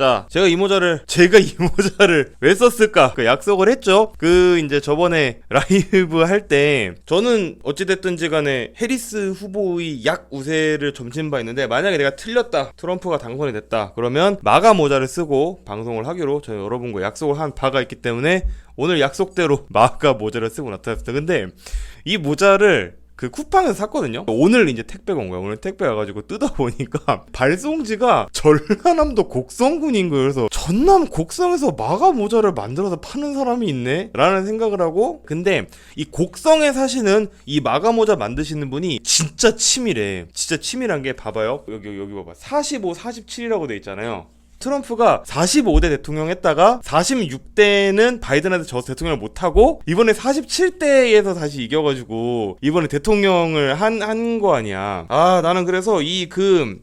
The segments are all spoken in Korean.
자, 제가 이 모자를 왜 썼을까? 약속을 했죠. 이제 저번에 라이브 할 때 저는 어찌됐든지 간에 해리스 후보의 약 우세를 점친 바 있는데, 만약에 내가 틀렸다, 트럼프가 당선이 됐다, 그러면 마가 모자를 쓰고 방송을 하기로 저희 여러분과 약속을 한 바가 있기 때문에 오늘 약속대로 마가 모자를 쓰고 나타났어요. 근데 이 모자를 쿠팡에서 샀거든요. 오늘 이제 택배가 온 거야. 오늘 택배 와가지고 뜯어보니까 발송지가 전라남도 곡성군인 거예요. 그래서 전남 곡성에서 마가 모자를 만들어서 파는 사람이 있네? 라는 생각을 하고, 근데 이 곡성에 사시는 이 마가 모자 만드시는 분이 진짜 치밀해. 진짜 치밀한 게, 봐봐요. 여기 봐봐. 45, 47이라고 돼 있잖아요. 트럼프가 45대 대통령 했다가 46대는 바이든한테 져서 대통령을 못하고 이번에 47대에서 다시 이겨가지고 이번에 대통령을 한 거 아니야. 나는 그래서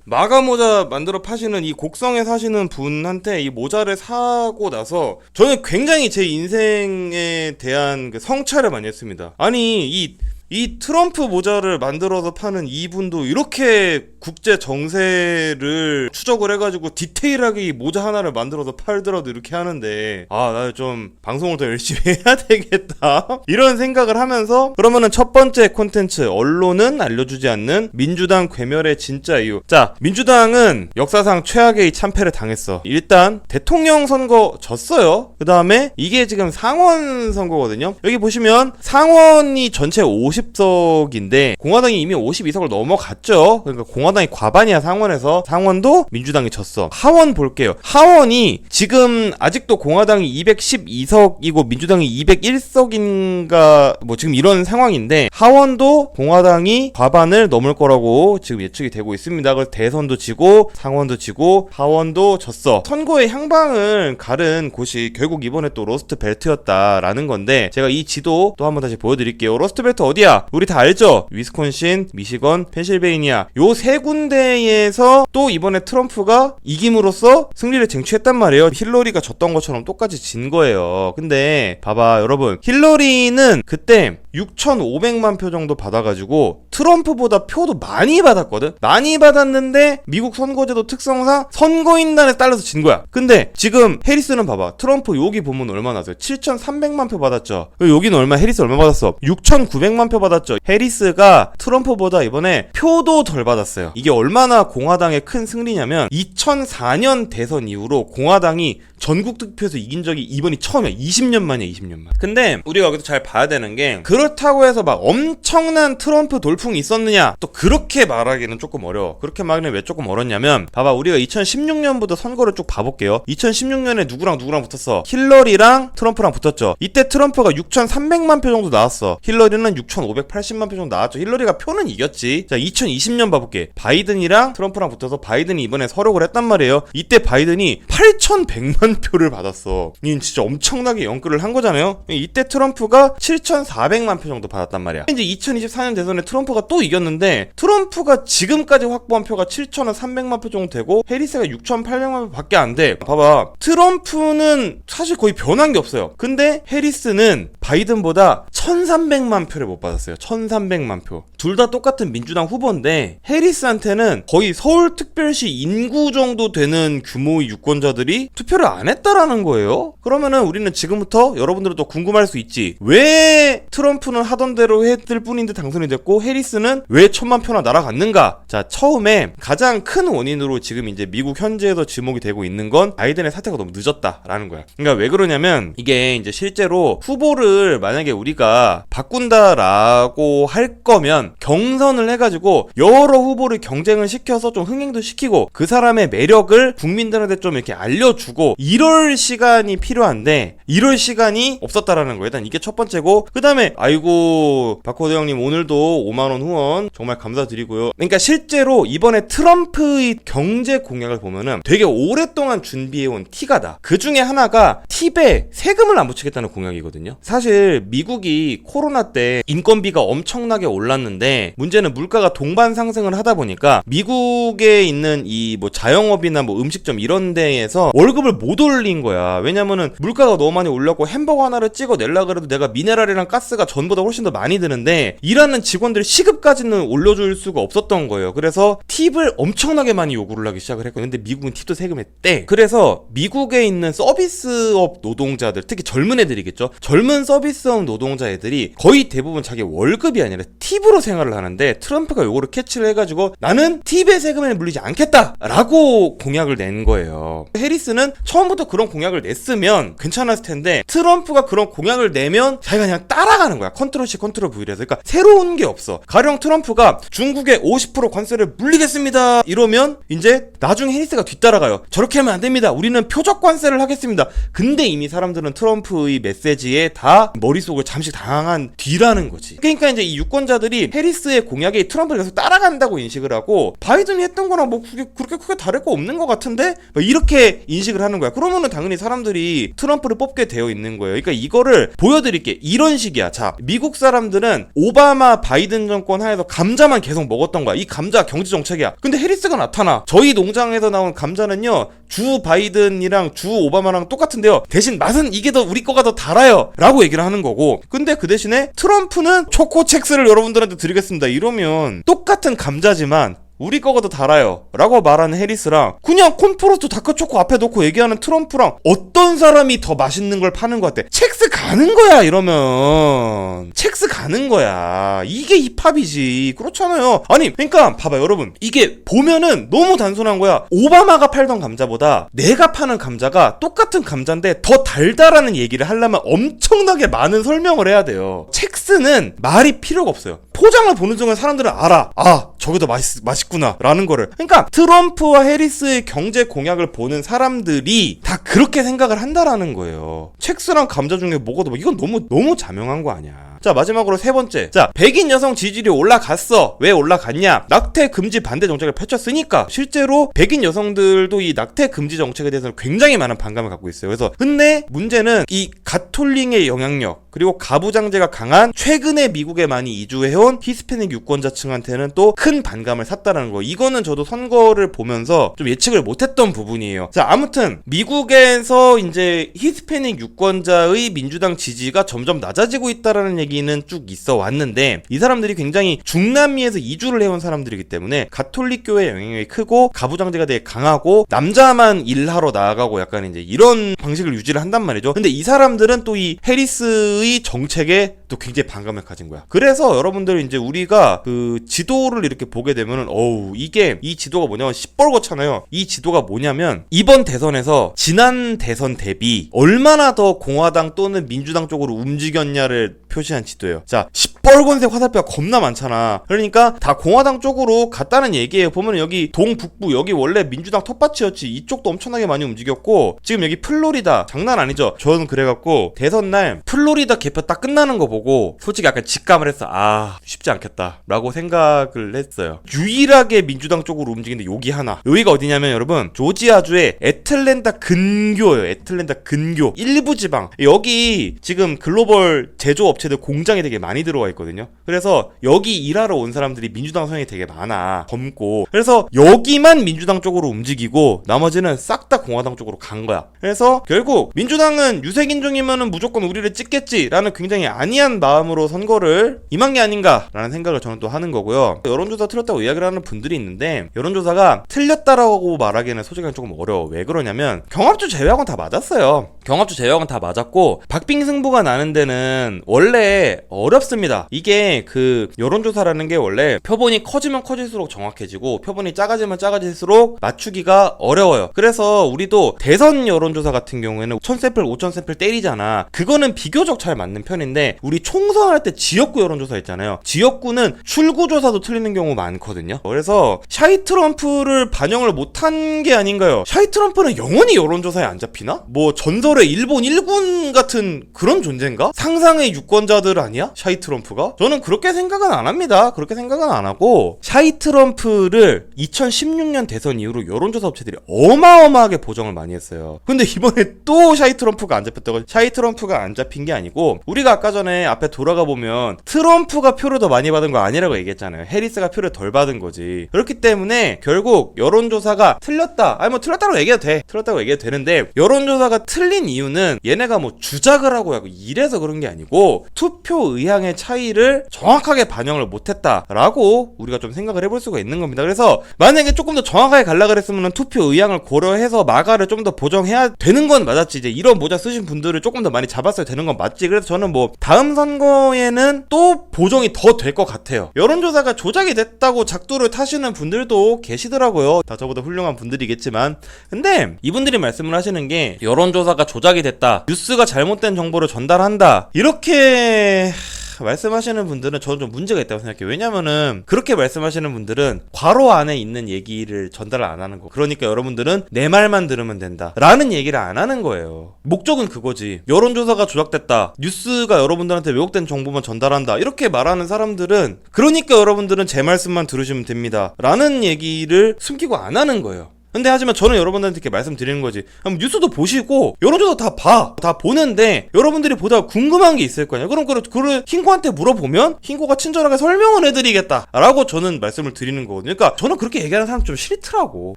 마가 모자 만들어 파시는 이 곡성에 사시는 분한테 이 모자를 사고 나서 저는 굉장히 제 인생에 대한 성찰을 많이 했습니다. 아니, 이 트럼프 모자를 만들어서 파는 이분도 이렇게 국제 정세를 추적을 해가지고 디테일하게 이 모자 하나를 만들어서 팔더라도 이렇게 하는데, 나 좀 방송을 더 열심히 해야 되겠다 이런 생각을 하면서, 그러면은 첫 번째 콘텐츠, 언론은 알려주지 않는 민주당 괴멸의 진짜 이유. 자, 민주당은 역사상 최악의 참패를 당했어. 일단 대통령 선거 졌어요. 그 다음에 이게 지금 상원 선거거든요. 여기 보시면 상원이 전체 50석인데 공화당이 이미 52석을 넘어갔죠. 그러니까 공화당이 과반이야. 상원도 민주당이 졌어. 하원 볼게요. 하원이 지금 아직도 공화당이 212석이고 민주당이 201석인가 지금 이런 상황인데, 하원도 공화당이 과반을 넘을 거라고 지금 예측이 되고 있습니다. 그래서 대선도 지고 상원도 지고 하원도 졌어. 선거의 향방을 가른 곳이 결국 이번에 또 러스트 벨트였다라는 건데, 제가 이 지도 또 한번 다시 보여드릴게요. 러스트 벨트 어디야? 우리 다 알죠? 위스콘신, 미시건, 펜실베이니아, 요 세 군데에서 또 이번에 트럼프가 이김으로써 승리를 쟁취했단 말이에요. 힐러리가 졌던 것처럼 똑같이 진 거예요. 근데 봐봐 여러분, 힐러리는 그때 6,500만 표 정도 받아가지고 트럼프보다 표도 많이 받았거든? 많이 받았는데 미국 선거제도 특성상 선거인단에 딸려서 진 거야. 근데 지금 해리스는 봐봐. 트럼프 여기 보면 얼마 나왔어요? 7,300만 표 받았죠. 여기는 얼마? 해리스 얼마 받았어? 6,900만 표 받았죠. 해리스가 트럼프보다 이번에 표도 덜 받았어요. 이게 얼마나 공화당의 큰 승리냐면, 2004년 대선 이후로 공화당이 전국 득표에서 이긴 적이 이번이 처음이야. 20년 만이야. 20년 만. 근데 우리가 여기서 잘 봐야 되는 게, 그렇다고 해서 막 엄청난 트럼프 돌풍이 있었느냐, 또 그렇게 말하기는 조금 어려워. 그렇게 말하기는 왜 조금 어렵냐면, 봐봐, 우리가 2016년부터 선거를 쭉 봐볼게요. 2016년에 누구랑 붙었어? 힐러리랑 트럼프랑 붙었죠. 이때 트럼프가 6,300만 표 정도 나왔어. 힐러리는 6,580만 표 정도 나왔죠. 힐러리가 표는 이겼지. 자, 2020년 봐볼게. 바이든이랑 트럼프랑 붙어서 바이든이 이번에 서력을 했단 말이에요. 이때 바이든이 8,100만 표를 받았어. 이 진짜 엄청나게 연끌을 한 거잖아요. 이때 트럼프가 7,400만 표 정도 받았단 말이야. 이제 2024년 대선에 트럼프가 또 이겼는데, 트럼프가 지금까지 확보한 표가 7,300만 표 정도 되고 해리스가 6,800만 표 밖에 안 돼. 봐봐, 트럼프는 사실 거의 변한 게 없어요. 근데 해리스는 바이든보다 1,300만 표를 못 받았어요. 1,300만 표. 둘 다 똑같은 민주당 후보인데 해리스한테는 거의 서울특별시 인구 정도 되는 규모의 유권자들이 투표를 안 했다라는 거예요. 그러면은 우리는 지금부터 여러분들은 또 궁금할 수 있지. 왜 트럼프는 하던 대로 했을 뿐인데 당선이 됐고 해리스는 왜 1,000만 표나 날아갔는가? 자, 처음에 가장 큰 원인으로 지금 이제 미국 현지에서 지목이 되고 있는 건 바이든의 사태가 너무 늦었다라는 거야. 그러니까 왜 그러냐면, 이게 이제 실제로 후보를 만약에 우리가 바꾼다라고 할 거면 경선을 해가지고 여러 후보를 경쟁을 시켜서 좀 흥행도 시키고 그 사람의 매력을 국민들한테 좀 이렇게 알려주고 이럴 시간이 필요한데, 이럴 시간이 없었다라는 거예요. 일단 이게 첫 번째고, 그 다음에 아이고 박호대 형님 오늘도 5만원 후원 정말 감사드리고요. 그러니까 실제로 이번에 트럼프의 경제 공약을 보면은 되게 오랫동안 준비해온 티가 나. 그 중에 하나가 팁에 세금을 안 붙이겠다는 공약이거든요. 사실 미국이 코로나 때 인건비가 엄청나게 올랐는데 있는데 문제는 물가가 동반 상승을 하다 보니까 미국에 있는 이 뭐 자영업이나 뭐 음식점 이런 데에서 월급을 못 올린 거야. 왜냐면은 물가가 너무 많이 올랐고 햄버거 하나를 찍어내려고 그래도 내가 미네랄이랑 가스가 전보다 훨씬 더 많이 드는데 일하는 직원들 시급까지는 올려줄 수가 없었던 거예요. 그래서 팁을 엄청나게 많이 요구를 하기 시작을 했거든요. 근데 미국은 팁도 세금에 떼. 그래서 미국에 있는 서비스업 노동자들, 특히 젊은 애들이겠죠. 젊은 서비스업 노동자 애들이 거의 대부분 자기 월급이 아니라 팁으로 생활을 하는데 트럼프가 요거를 캐치를 해가지고 나는 팁의 세금에 물리지 않겠다 라고 공약을 낸 거예요. 해리스는 처음부터 그런 공약을 냈으면 괜찮았을 텐데 트럼프가 그런 공약을 내면 자기가 그냥 따라가는 거야. 컨트롤 C 컨트롤 V라서. 그러니까 새로운 게 없어. 가령 트럼프가 중국에 50% 관세를 물리겠습니다 이러면 이제 나중에 해리스가 뒤따라가요. 저렇게 하면 안 됩니다. 우리는 표적 관세를 하겠습니다. 근데 이미 사람들은 트럼프의 메시지에 다 머릿속을 잠시 당한 뒤라는 거지. 그러니까 이제 이 유권자들이 해리스의 공약에 트럼프를 계속 따라간다고 인식을 하고 바이든이 했던 거랑 뭐 그렇게 크게 다를 거 없는 것 같은데 이렇게 인식을 하는 거야. 그러면은 당연히 사람들이 트럼프를 뽑게 되어 있는 거예요. 그러니까 이거를 보여드릴게. 이런 식이야. 자, 미국 사람들은 오바마 바이든 정권 하에서 감자만 계속 먹었던 거야. 이 감자 경제 정책이야. 근데 해리스가 나타나. 저희 농장에서 나온 감자는요 주 바이든이랑 주 오바마랑 똑같은데요 대신 맛은 이게 더 우리 거가 더 달아요 라고 얘기를 하는 거고, 근데 그 대신에 트럼프는 초코첵스를 여러분들한테 드리겠습니다 이러면 똑같은 감자지만 우리 거가 더 달아요 라고 말하는 해리스랑 그냥 콘프로스트 다크초코 앞에 놓고 얘기하는 트럼프랑 어떤 사람이 더 맛있는 걸 파는 것 같아? 첵스 가는 거야. 이러면 첵스 가는 거야. 이게 힙합이지. 그렇잖아요. 아니 그러니까 봐봐 여러분, 이게 보면은 너무 단순한 거야. 오바마가 팔던 감자보다 내가 파는 감자가 똑같은 감자인데 더 달다라는 얘기를 하려면 엄청나게 많은 설명을 해야 돼요. 첵스는 말이 필요가 없어요. 포장을 보는 순간 사람들은 알아. 아 저게 더 맛있구나 라는 거를. 그러니까 트럼프와 해리스의 경제 공약을 보는 사람들이 다 그렇게 생각을 한다라는 거예요. 첵스랑 감자 중에 뭐가 더 이건 너무 자명한 거 아니야. 자, 마지막으로 세 번째. 자, 백인 여성 지지율이 올라갔어. 왜 올라갔냐? 낙태 금지 반대 정책을 펼쳤으니까. 실제로 백인 여성들도 이 낙태 금지 정책에 대해서는 굉장히 많은 반감을 갖고 있어요. 그래서 근데 문제는 이 가톨릭의 영향력 그리고 가부장제가 강한 최근에 미국에 많이 이주해온 히스패닉 유권자층한테는 또 큰 반감을 샀다는 거. 이거는 저도 선거를 보면서 좀 예측을 못했던 부분이에요. 자, 아무튼 미국에서 이제 히스패닉 유권자의 민주당 지지가 점점 낮아지고 있다라는 얘기는 쭉 있어 왔는데 이 사람들이 굉장히 중남미에서 이주를 해온 사람들이기 때문에 가톨릭 교회의 영향력이 크고 가부장제가 되게 강하고 남자만 일하러 나아가고 약간 이제 이런 방식을 유지를 한단 말이죠. 근데 이 사람들은 또 이 해리스의 정책에 또 굉장히 반감을 가진 거야. 그래서 여러분들 이제 우리가 그 지도를 이렇게 보게 되면은 이게 이 지도가 뭐냐면 시뻘겋잖아요. 이 지도가 뭐냐면 이번 대선에서 지난 대선 대비 얼마나 더 공화당 또는 민주당 쪽으로 움직였냐를 표시한 지도예요. 자, 시뻘건색 화살표가 겁나 많잖아. 그러니까 다 공화당 쪽으로 갔다는 얘기예요. 보면 여기 동북부 여기 원래 민주당 텃밭이었지. 이쪽도 엄청나게 많이 움직였고 지금 여기 플로리다 장난 아니죠. 저는 그래갖고 대선 날 플로리다 개표 딱 끝나는 거 보고 솔직히 약간 직감을 했어. 아 쉽지 않겠다 라고 생각을 했어요. 유일하게 민주당 쪽으로 움직이는데 여기 하나. 여기가 어디냐면 여러분 조지아주의 애틀랜타 근교예요. 애틀랜타 근교 일부 지방. 여기 지금 글로벌 제조업체들 공장이 되게 많이 들어와 있거든요. 그래서 여기 일하러 온 사람들이 민주당 성향이 되게 많아. 젊고. 그래서 여기만 민주당 쪽으로 움직이고 나머지는 싹 다 공화당 쪽으로 간 거야. 그래서 결국 민주당은 유색인종이면은 무조건 우리를 찍겠지라는 굉장히 안이한 마음으로 선거를 임한 게 아닌가라는 생각을 저는 또 하는 거고요. 여론조사 틀렸다고 이야기를 하는 분들이 있는데 여론조사가 틀렸다라고 말하기에는 솔직히 조금 어려워. 왜 그러냐면 경합주 제외하고는 다 맞았어요. 경합주 제외하고는 다 맞았고 박빙승부가 나는 데는 원래 어렵습니다. 이게 그 여론조사라는 게 원래 표본이 커지면 커질수록 정확해지고 표본이 작아지면 작아질수록 맞추기가 어려워요. 그래서 우리도 대선 여론조사 같은 경우에는 1000샘플 5000샘플 때리잖아. 그거는 비교적 잘 맞는 편인데 우리 총선할 때 지역구 여론조사 있잖아요. 지역구는 출구조사도 틀리는 경우 많거든요. 그래서 샤이 트럼프를 반영을 못한 게 아닌가요? 샤이 트럼프는 영원히 여론조사에 안 잡히나? 뭐 전설의 일본 일군 같은 그런 존재인가? 상상의 유권자들 아니야? 샤이 트럼프? 트럼프가? 저는 그렇게 생각은 안 합니다. 그렇게 생각은 안 하고 샤이 트럼프를 2016년 대선 이후로 여론조사 업체들이 어마어마하게 보정을 많이 했어요. 근데 이번에 또 샤이 트럼프가 안 잡혔다고. 샤이 트럼프가 안 잡힌 게 아니고 우리가 아까 전에 앞에 돌아가 보면 트럼프가 표를 더 많이 받은 거 아니라고 얘기했잖아요. 해리스가 표를 덜 받은 거지. 그렇기 때문에 결국 여론조사가 틀렸다. 아니 뭐 틀렸다고 얘기해도 돼. 틀렸다고 얘기해도 되는데 여론조사가 틀린 이유는 얘네가 뭐 주작을 하고 이래서 그런 게 아니고 투표 의향의 차이를 정확하게 반영을 못했다라고 우리가 좀 생각을 해볼 수가 있는 겁니다. 그래서 만약에 조금 더 정확하게 갈라 그랬으면 투표 의향을 고려해서 마가를 좀 더 보정해야 되는 건 맞았지. 이제 이런 모자 쓰신 분들을 조금 더 많이 잡았어야 되는 건 맞지. 그래서 저는 뭐 다음 선거에는 또 보정이 더 될 것 같아요. 여론조사가 조작이 됐다고 작두를 타시는 분들도 계시더라고요. 다 저보다 훌륭한 분들이겠지만 근데 이분들이 말씀을 하시는 게 여론조사가 조작이 됐다, 뉴스가 잘못된 정보를 전달한다, 이렇게 말씀하시는 분들은 저는 좀 문제가 있다고 생각해요. 왜냐면은 그렇게 말씀하시는 분들은 괄호 안에 있는 얘기를 전달을 안 하는 거. 그러니까 여러분들은 내 말만 들으면 된다 라는 얘기를 안 하는 거예요. 목적은 그거지. 여론조사가 조작됐다, 뉴스가 여러분들한테 왜곡된 정보만 전달한다, 이렇게 말하는 사람들은 그러니까 여러분들은 제 말씀만 들으시면 됩니다 라는 얘기를 숨기고 안 하는 거예요. 근데 하지만 저는 여러분들한테 이렇게 말씀드리는 거지. 뉴스도 보시고 여론조사 다 보는데 여러분들이 보다가 궁금한 게 있을 거 아니야. 그럼 그걸 흰고한테 물어보면 흰고가 친절하게 설명을 해드리겠다 라고 저는 말씀을 드리는 거거든요. 그러니까 저는 그렇게 얘기하는 사람 좀 싫더라고.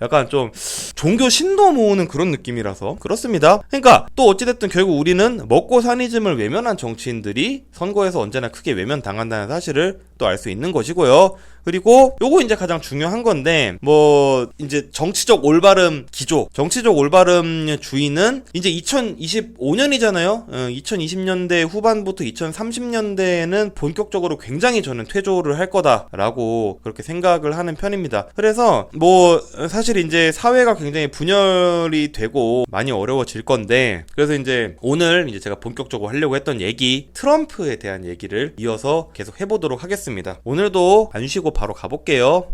약간 좀 종교 신도 모으는 그런 느낌이라서 그렇습니다. 그러니까 또 어찌됐든 결국 우리는 먹고 사니즘을 외면한 정치인들이 선거에서 언제나 크게 외면당한다는 사실을 또 알 수 있는 것이고요. 그리고 요거 이제 가장 중요한 건데 뭐 이제 정치적 올바름 기조, 정치적 올바름 주의는 이제 2025년이잖아요. 2020년대 후반부터 2030년대에는 본격적으로 굉장히 저는 퇴조를 할 거다라고 그렇게 생각을 하는 편입니다. 그래서 뭐 사실 이제 사회가 굉장히 분열이 되고 많이 어려워질 건데, 그래서 이제 오늘 이제 제가 본격적으로 하려고 했던 얘기, 트럼프에 대한 얘기를 이어서 계속 해보도록 하겠습니다. 오늘도 안 쉬고 바로 가볼게요.